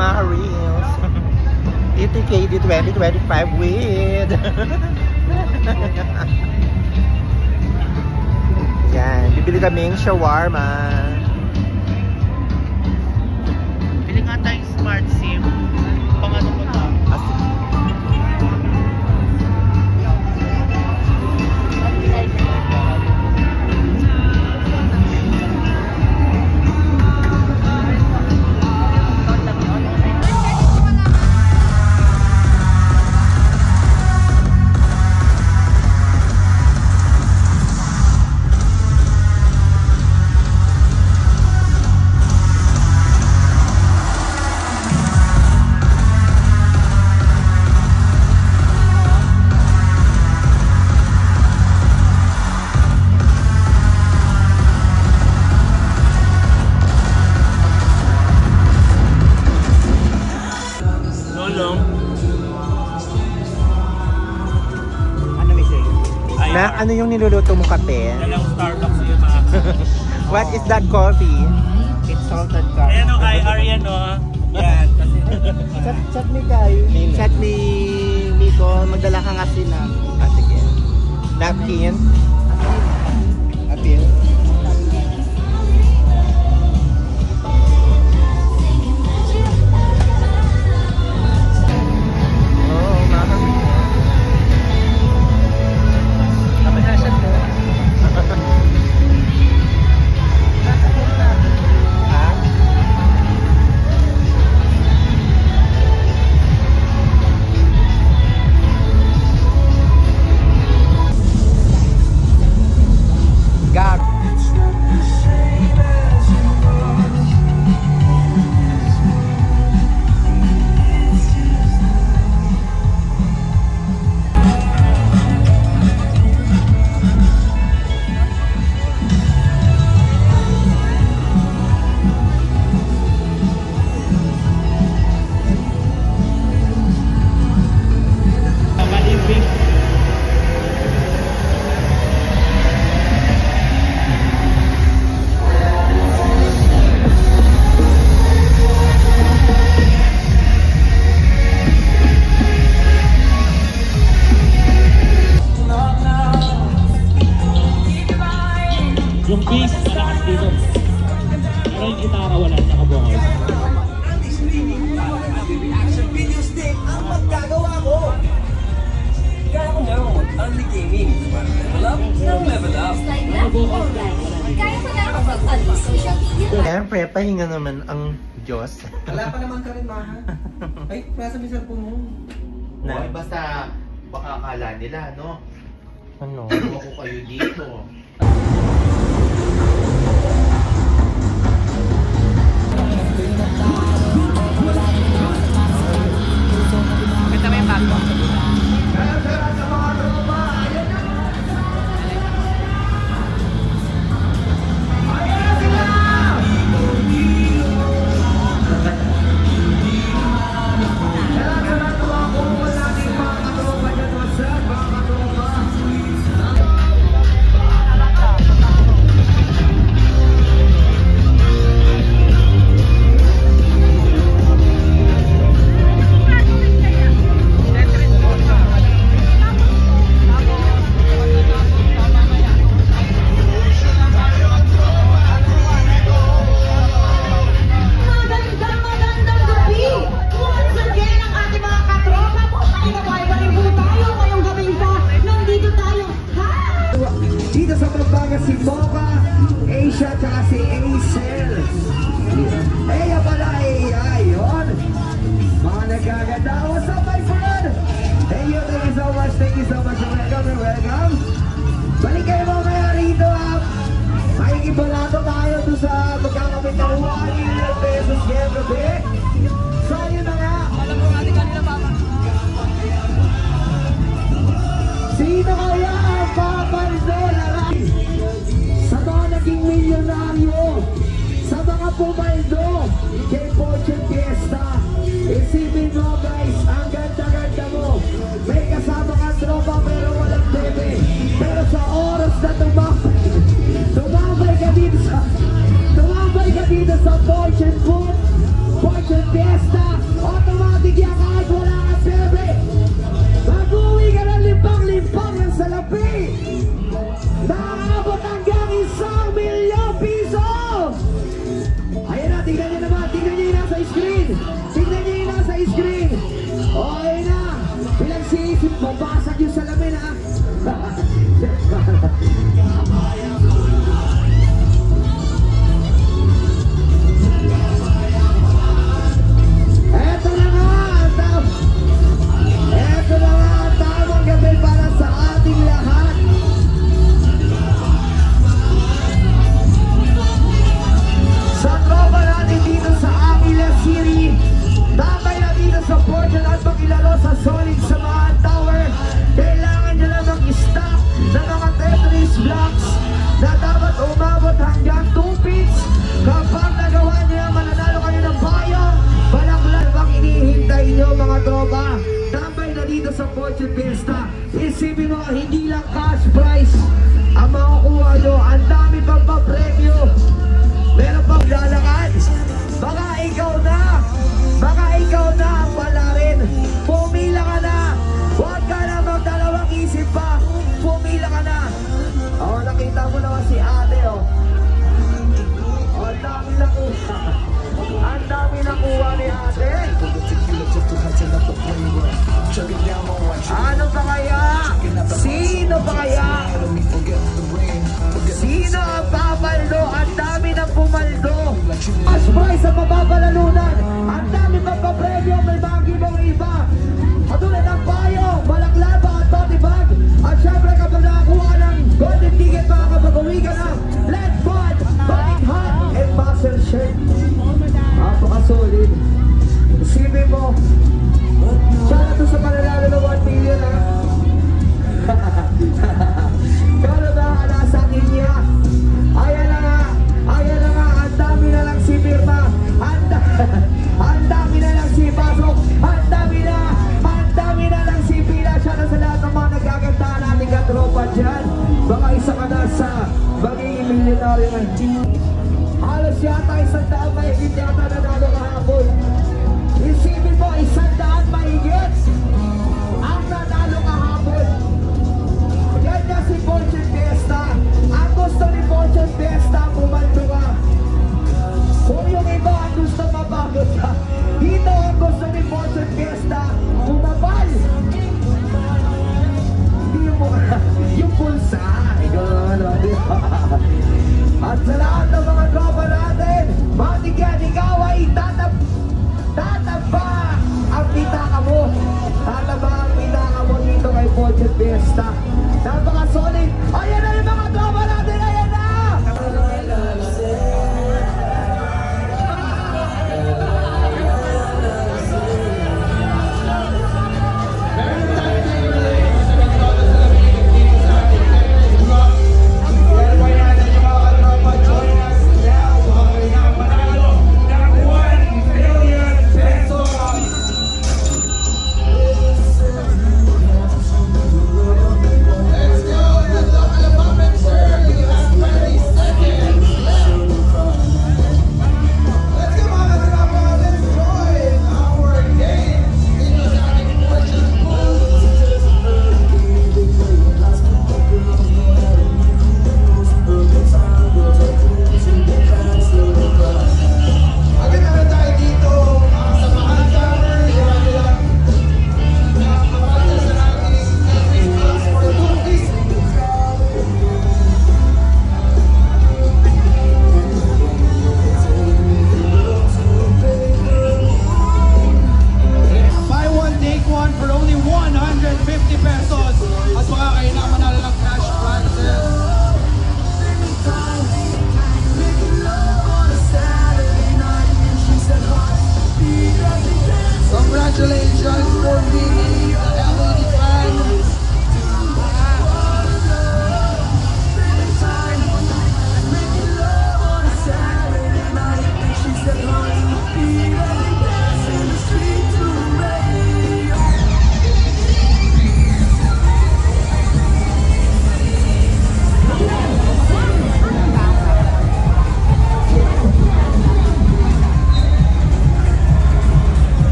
mga reels. TTKD 2025 with. Yan, bibili kaming shawarma. Bili nga tayong smart SIM. Pang ano ko na? Na, ano yung niluluto mong kape? Dalang Starbucks yung mga. What is that coffee? It's salted coffee. Ayan o kay Arian o. Yan. Chat me kay. Chat me Miko. Magdala kang asin na. Ah, sige. Napkin? Apil. Yung bass malakas dito. Pero yung gitara wala sa kabukol. Reaction videos din ang magagawa ko. Kaya ko meron only gaming. Level up ng level up. Kaya ko na ako mag-only social media. Siyempre, pahinga naman ang Diyos. Wala pa naman ka rin, Maha. Ay, nasa may cellphone mo. Na, Basta baka akala nila, no? ano? Ako kayo dito. Ganda ba yung bago? Dito sa Pampanga si Mocha, Asia, tsaka si Acel. Eya pala, yun. Mga nagkaganda. What's up, my friend? Thank you so much, welcome. Balik kayo mamaya rito, ha. Makikibalato tayo doon sa magkakapit ng 1 million pesos ngayong gabi. So, yun na nga. Alam mo natin kanina, Papa. Sino kaya ang papaldo na sa mga naging milyonaryo, sa mga pumaldo kay Fortune Fiesta? Isipin mo, guys, ang ganda-ganda mo. May kasama ka tropa pero walang bebe. Pero sa oras na tumambay ka dito sa Fortune Food, katropa, tambay na dito sa Fortune Fiesta. Isipin mo, hindi lang cash prize ang makukuha nyo, ang dami pang pa-premyo. Meron pang lalakad. Baka ikaw na ang pala rin. Pumila ka na. Huwag ka na magdalawang isip pa. Pumila ka na. Oh, nakita mo naman si ate, oh. Oh, ang dami nakuha. Ang dami nakuha ni ate. Ano pa kaya? Sino pa kaya? Sino ang papaldo? Ang dami ng pumaldo. Cash prize ang mapapalalunan. Ang dami pang papremyo. May mga giveaway iba. Katulad ng payo, balaklava at tote bag. At syempre kapag nakakuha ng golden ticket, makakapag-uwi ka ng LED bud, bike hat, and muscle shirt. Napaka-solid. Isipin mo, sana to sa panalalo ng 1 million, ha? Pero bahala sa akin niya. Ayan na nga, ang dami na lang si Birma. Ang dami na lang si Pasok. Ang dami na lang si Pila. Sana sa lahat ng mga nagagandahan nating katropa dyan. Baka isa ka na sa magiging milyonaryo ng halos yata 100 mahigit yata nanalo kahapon. Isipin mo, 100 mahigit ang nanalo kahapon. Yan na si Fortune Fiesta. Ang gusto ni Fortune Fiesta, pumaldo ka. Kung yung iba ang gusto mapagod ka, dito ang gusto ni Fortune Fiesta, bumabal. Hindi mo yung pulsa. At sa lahat ng mga tropa natin, matigyan, ikaw ay tataba ang pitaka mo. Tataba ang pitaka mo dito kay Fortune Fiesta. Napaka-solid.